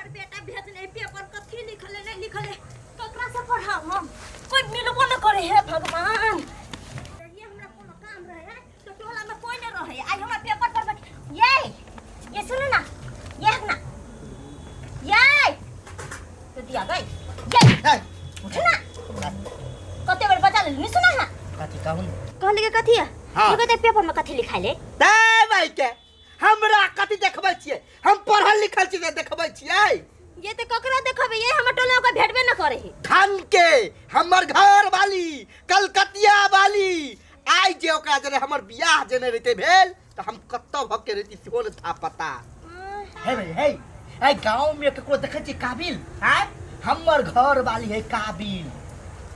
हमर बेटा भेजने पेपर कथी लिखल है नहीं लिखल है ककरा से पढ़ाऊ हम कोई मिलबो न करे हे भगवान ये हमरा कोनो काम रहे तो टोला में कोई न रहे आई हमरा पेपर पर ये सुनो ना ये तो दिया गई ये उठ ना कते बेर बजा ले नहीं सुना ना कथी कहूं कहले के कथी है हाँ। ये कते पेपर में कथी लिखाइले दे भाई के हमरा कथी देखबै छियै हम पढ़ल लिखल छी देखबै छियै ये तो ककरा देखबे ये हमर टोला को भेटबे न करे है धन के हमर घर वाली कलकतिया वाली आई जे ओकरा जरे हमर बियाह जने रहते भेल त हम कत्तो भके रहती सेहो न था पता हे भाई हे ए गांव में ककरो देखै छी काबिल हैं हमर घर वाली है काबिल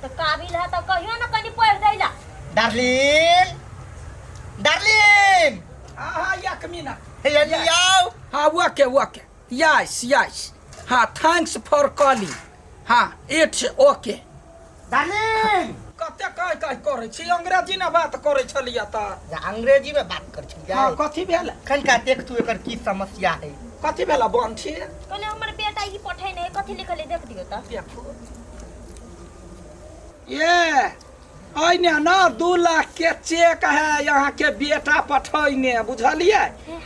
तो काबिल है तो कहियो न कनी पढ़ दैला डार्लिंग डार्लिंग हाँ एक मिनट हे लियाओ हाँ ओके यस हाँ थैंक्स फॉर कॉलिंग हाँ इट्स ओके डार्लिंग कते कह करे छी अंग्रेजी ना बात करे छलिया त अंग्रेजी में बात कर छी हाँ कथी भेल कनका देख तू एकर की समस्या है कथी भेल बन छी कहले हमर बेटा ई पठाई नहीं कथी लिखले देख दियो त देखो ये आइने ना 2 लाख के चेक है यहाँ के बेटा पठैने बुझलिए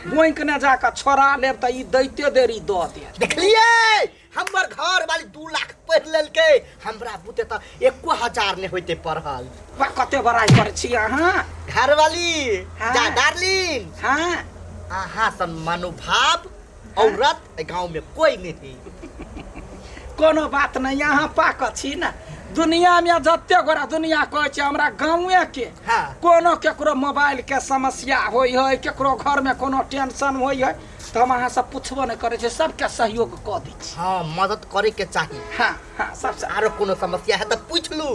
बैंक ने जाकर छोड़ा लेब त ई दैते देरी द दे देखलिए हमर घर वाली 2 लाख पढ़ लेलके हमरा बुते त 1000 ने होते पढ़ल बा कते बड़ाई करे छी अहाँ घर वाली हाँ। जा डार्लिंग हाँ आहा सन मनोभाव औरत गांव में कोई नहीं थी कोनो बात नहीं यहाँ पाक छी ना दुनिया में जत्ते गोरा दुनिया कहे छै हमरा गाँवे के हाँ। कोनो केकरो मोबाइल के समस्या होई है केकरो घर में कोनो टेंशन होई है तो हम अहाँ से पूछबो नहीं करे छै सबके सहयोग क दै छी हाँ मदद करे के चाहिए हाँ सबसे आरो कोनो समस्या है तो पूछ लू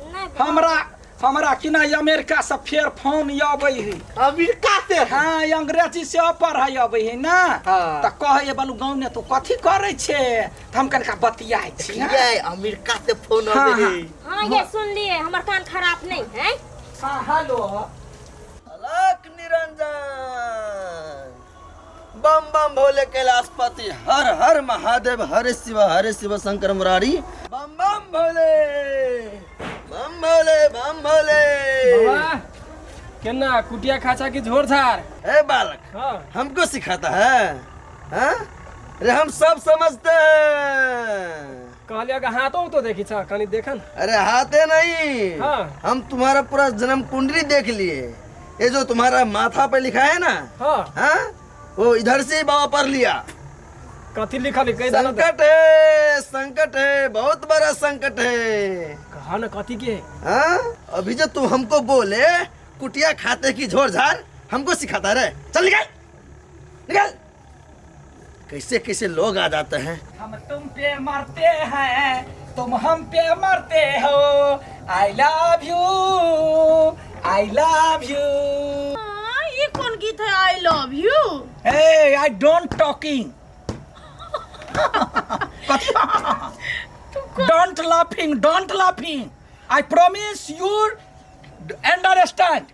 नहीं हमरा कि ना अमेरिका से फेर फोन आबै है अमेरिका से हाँ अंग्रेजी से पढ़ाई आबै है ना हाँ। तो कहे बोलू गाँव ने तू कथी करे छे त हम कनका बतियाई छी हाँ। ये अमेरिका से फोन हाँ, आवे हाँ। है हां ये सुन लिए हमर कान खराब नहीं है हाँ हेलो अलक निरंजन बम बम भोले कैलाशपति हर हर महादेव हरे शिव शंकर मुरारी बम बम भोले बम भोले बम भोले बाबा केना कुटिया खाचा की झोर झार ए बालक हाँ हमको सिखाता है हाँ? अरे हम सब समझते हैं कहलिया का हाथों तो देखी छा कनी देखन अरे हाथे नहीं हाँ। हम तुम्हारा पूरा जन्म कुंडली देख लिए ये जो तुम्हारा माथा पे लिखा है ना हाँ हाँ वो इधर से ही बाबा पढ़ लिया कथी लिखल कई संकट है बहुत बड़ा संकट है कहा न कथी के हाँ? अभी जो तू हमको बोले कुटिया खाते की झोर झार हमको सिखाता रे चल निकल निकल कैसे कैसे लोग आ जाते हैं हम तुम पे मरते हैं तुम हम पे मरते हो आई लव यू ये कौन गीत है I love you Hey, I don't talking. Don't laughing. I promise you understand.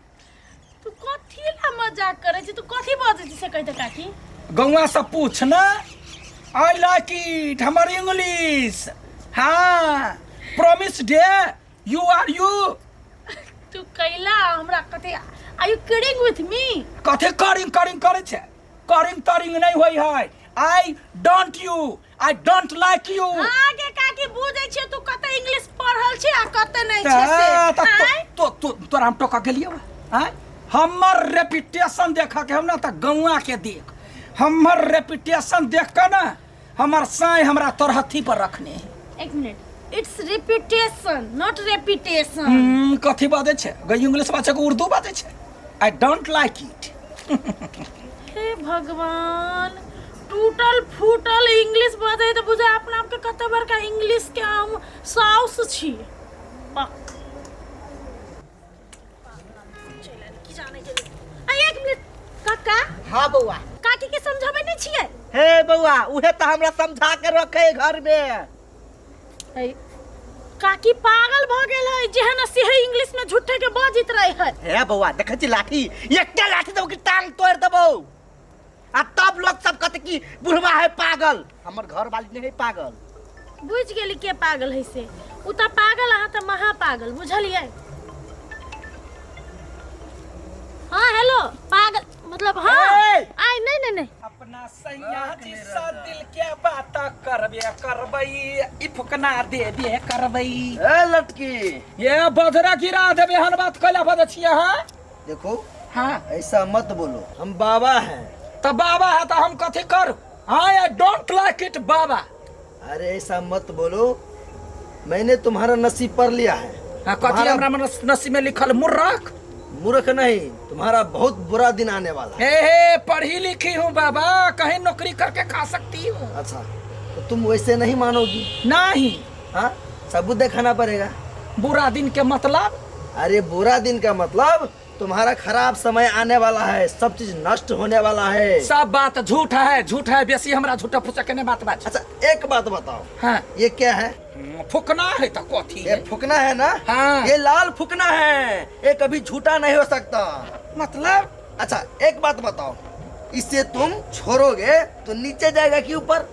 तू कथी ला मजाक करे छी तू कथी बाजे छी से कहि त काकी गौवा से पूछ ना I like it. हमारी इंग्लिश हाँ promise day you are you. तू कैला हमरा कथी are you kidding with me कथे करिंग करे छे करिंग तरिंग नहीं होई है I don't you. I don't like you. आगे काकी बुझै छै तू कते इंग्लिश पढ़ल छै आ कते नहीं छै से तोरा हम टोका गेलियो हैं हमर रेपुटेशन देखा के हम ना त गौवा के देख हमर रेपुटेशन देख के ना हमर साई हमरा तरहथी पर रखने एक minute it's reputation not reputation कथी बाजे छे गई इंग्लिश बाजे के उर्दू बाजे छे आई डोंट लाइक इट हे भगवान टूटल फूटल इंग्लिश बाजे त बुझा अपना आप के कते बड़का इंग्लिश के हम साउस छी एक मिनट काका हाँ बउआ काकी के समझाबै नहीं छियै हे बउआ उहे तो हमरा समझा के रखे घर में काकी पागल भ गेल है जेहन से है इंग्लिश में झूठे के बाजित रहे है हे बउआ देखे छी लाठी एकटा लाठी देबो कि टांग तोड़ देबो आ तब लोग सब कहते कि बुढ़वा है पागल। हमर घर वाली नहीं है पागल। बुझ गेली के पागल है से। उ त पागल अहाँ त महा पागल बुझलिए। हाँ हेलो पागल मतलब हाँ आई नहीं नहीं अपना सैया जी सा दिल के बात करबई ई फुकना देबे करबई। ए लटकी ये बधरा गिरा देबे हन बात कइला बद छिए। हां देखो हां ऐसा मत बोलो, हम बाबा हैं। तो बाबा है तो हम कथी कर। हाँ आई डोंट लाइक इट बाबा। अरे ऐसा मत बोलो, मैंने तुम्हारा नसीब पढ़ लिया है। हाँ कथी हमरा नसीब में लिखल मूर्ख। मूर्ख नहीं, तुम्हारा बहुत बुरा दिन आने वाला है। हे पढ़ी लिखी हूँ बाबा, कहीं नौकरी करके खा सकती हूँ। अच्छा तो तुम वैसे नहीं मानोगी? नहीं। हाँ सबूत दिखाना पड़ेगा। बुरा दिन के मतलब? अरे बुरा दिन का मतलब तुम्हारा खराब समय आने वाला है, सब चीज नष्ट होने वाला है। सब बात झूठ है, झूठ है बेसी हमरा झूठा फुचा के बात बात। अच्छा एक बात बताओ, हाँ ये क्या है? फुकना है तो कथी ये फुकना है ना? हाँ। ये लाल फुकना है, ये कभी झूठा नहीं हो सकता। मतलब? अच्छा एक बात बताओ, इससे तुम छोड़ोगे तो नीचे जाएगा कि ऊपर?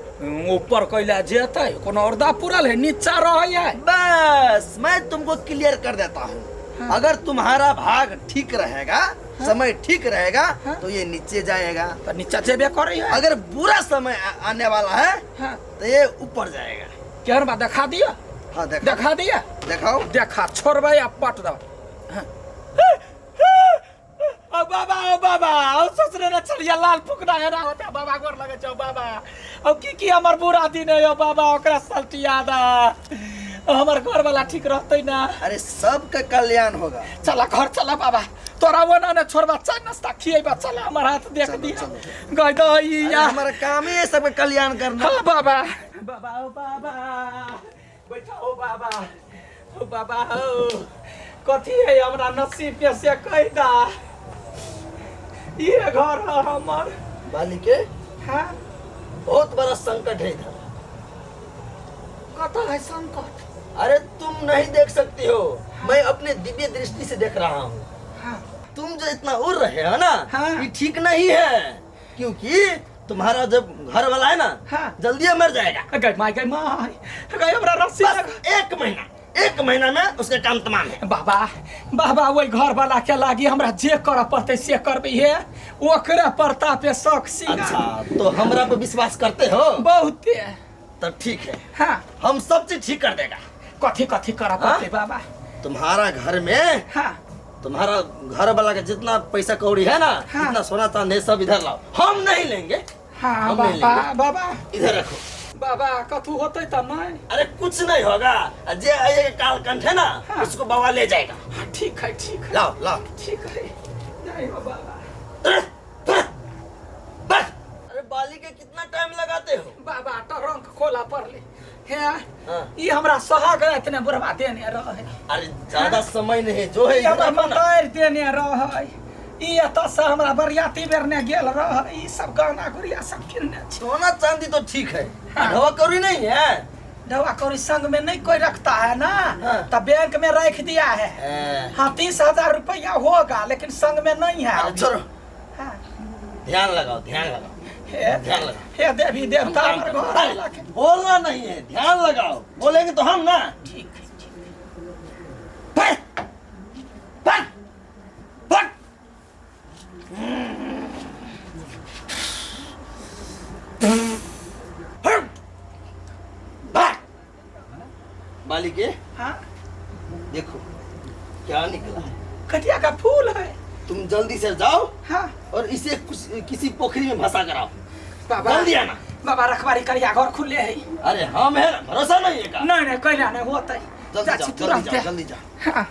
ऊपर कैला जेते कोनो औरदा पुरल है, नीचा रह। बस मैं तुमको क्लियर कर देता हूँ। हाँ। अगर तुम्हारा भाग ठीक रहेगा, हाँ? समय ठीक रहेगा, हाँ? तो ये नीचे जाएगा। तो नीचा जेबे करे है। अगर बुरा समय आने वाला है, हाँ? तो ये ऊपर जाएगा। क्या बात दिखा दिया? हाँ दिखा दिया। दिखाओ। देखा छोड़बे या पट दो। ओ बाबा ओ ससुरे न चलिया लाल फुकना है ना होता बाबा गोर लगे छौ बाबा। ओ की हमर बुरा दिन है बाबा, ओकरा सल्टिया दा हमर घर वाला ठीक रहते ना। अरे सबका कल्याण होगा। चला घर चला बाबा, तोरा वो ना छोड़बा, चाय नाश्ता खिएबा। चला हमर हाथ देख दिया गई दई या हमारा काम ही है सबका कल्याण करना। हां बाबा बाबा ओ बाबा बैठो बाबा। ओ बाबा हो कथी है हमरा नसीब पे से कह दा। ये घर है हमर बालिके। हाँ बहुत बड़ा संकट है इधर। कथा है संकट? अरे तुम नहीं देख सकती हो, मैं अपने दिव्य दृष्टि से देख रहा हूँ। हाँ तुम जो इतना उड़ रहे हो ना, हाँ। ये ठीक नहीं है, क्योंकि तुम्हारा जब घर वाला है ना, हाँ। जल्दी मर जाएगा। गई माई हमरा रस्सी बस एक महीना में उसका काम तमाम है। बाबा वही घर वाला के लागी हमरा जे कर पड़ते से करबे है। ओकरे प्रताप पे शौक सिंगार। अच्छा तो हमरा पे विश्वास करते हो? बहुते। तो ठीक है, हाँ हम सब चीज ठीक कर देगा। कथी कर पड़ते बाबा? तुम्हारा घर में, हाँ तुम्हारा घर वाला का जितना पैसा कौड़ी है ना, हाँ। जितना सोना चांदी सब इधर लाओ। हम नहीं लेंगे। हाँ हम नहीं बाबा लेंगे। इधर रखो बाबा। कथू होते तब नहीं? अरे कुछ नहीं होगा, जे ये कालकंठ है ना, हाँ। उसको बाबा ले जाएगा। हाँ, ठीक है लाओ ठीक है। नहीं हो बाबा। बस। अरे बाली के कितना टाइम लगाते हो? बाबा टरंक खोला पड़ले है। हाँ। ये हमरा सहा गए इतने बुढ़वा देने रहे। अरे ज्यादा समय नहीं जो है ये हमरा इधर रखो ना। मतार देने रहे। ई एता से हमरा बरियाती बेरने गेल रहे। ई सब गाना गुड़िया सब किनने छी। सोना चांदी तो ठीक है, हाँ। ढवा कौड़ी नहीं है। दवा कौड़ी संग में नहीं कोई रखता है ना, हाँ। तो बैंक में रख दिया है। हाँ 30,000 रुपया होगा, लेकिन संग में नहीं है। अरे छोड़ो, हाँ। ध्यान लगाओ ध्यान लगाओ। ध्यान लगाओ। हे देवी देवता हमर घर वाला के। बोलना नहीं है, ध्यान लगाओ। बोलेंगे तो हम ना। ठीक है। फट, फट, फट। बालिके हाँ देखो क्या निकला है। कटिया का फूल है। तुम जल्दी से जाओ हाँ और इसे किसी पोखरी में फंसा कराओ। बाबा जल्दी आना। बाबा रखवारी करिया घर खुले है। अरे हम है ना, भरोसा नहीं है का? नहीं कैला नहीं होता है। जल्दी जाओ। हाँ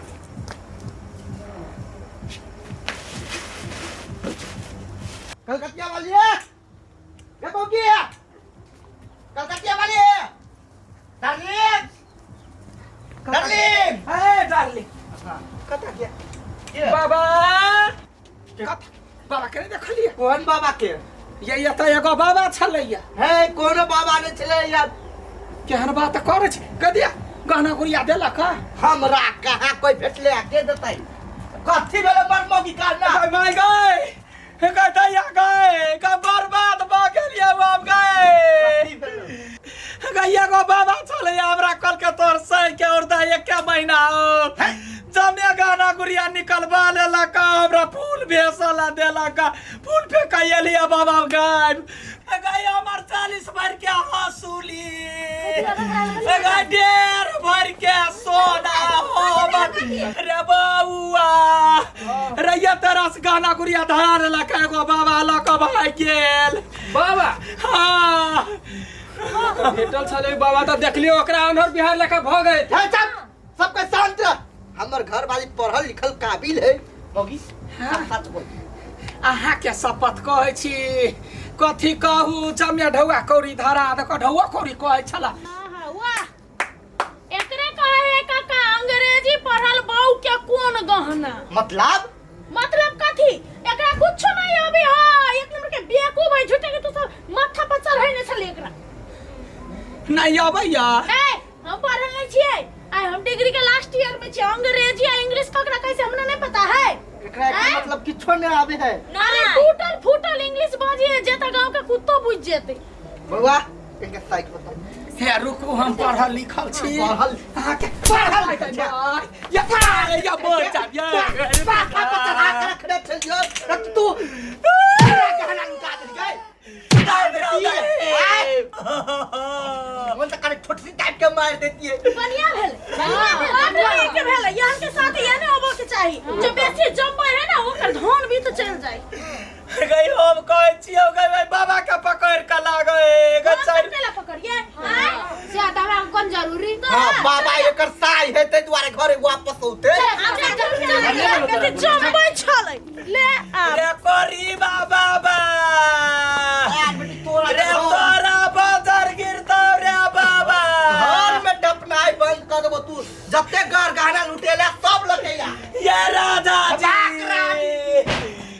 कलकतिया वाली है क्या बोगी है? कलकतिया वाली है डार्लिंग। डार्लिंग ए डार्लिंग कता गया बाबा? बाबा के देख लिया। कौन बाबा के? ये तो एगो बाबा छलैया है। कौन बाबा ने चले यार? केहन बात करे छ? कदिया गहना गुड़िया देला का? हमरा कहाँ कोई भेटले आके देतै? कथी भेले बड़ मोगी का ना? माय गए दैया गए का बर्बाद भ गेलिया गुड़िया निकलवा लेला का हमरा फूल भेसला देला का फूल पे कइलिया बाबा गाय गाय हमर 40 भर के हसूली गाय डेर भर के सोना हो रे बउआ रैया तरस गाना गुड़िया धरा लेला का एगो बाबा ल के भाग गेल बाबा हां भेटल छले बाबा त देखलियो ओकरा अनहर बिहार लेखा भ गए है सब सबके शांत रह। हमर घर वाली पढ़ल लिखल काबिल है होगी सच बोल। अहाँ के शपथ कहै छी कथी कहू जमे ढौआ कौड़ी धरा द ढौआ कौड़ी कहै छला आहा, वाह एकरे कहे है काका अंग्रेजी पढ़ल बहू के कोन गहना मतलब कथी एकरा कुछ नहीं अबे हां एक नंबर के बेवकूफ है झूठे के तू सब माथा पर चढ़ै न छले एकरा नहीं अबैया ए हम पढ़ल नहीं छिए आई हम डिग्री के लास्ट ईयर में छी अंग्रेजी आ इंग्लिश ककरा कैसे हमरा नहीं पता है एकरा के मतलब किछो नहीं आवे है। अरे टूटल फूटल इंग्लिश बाजिए जेता गांव के कुत्तो बुझ जेते बउआ इनके साइड बताओ। हे रुकू हम पढ़ल लिखल छी पढ़ल अहाँ के पढ़ल लिखल छी या बोल जा ये पाखा पर चढ़ा के रखने छलियो रख तू गहना लुटा दे गए मन तक करे छोटी टाइप के मार देती है। बढ़िया भेल के भेल यहाँ के साथ ये नहीं होबो के चाहिए जो बेसी जम्बो है ना ओकर धन भी तो चल जाए गई हम कहै छियो गई बाबा के पकड़ के लागे गचाई केला पकड़िए ज्यादा हम कौन जरूरी तो हां बाबा एकर साई है ते द्वारे घरे वापस होते जम्बो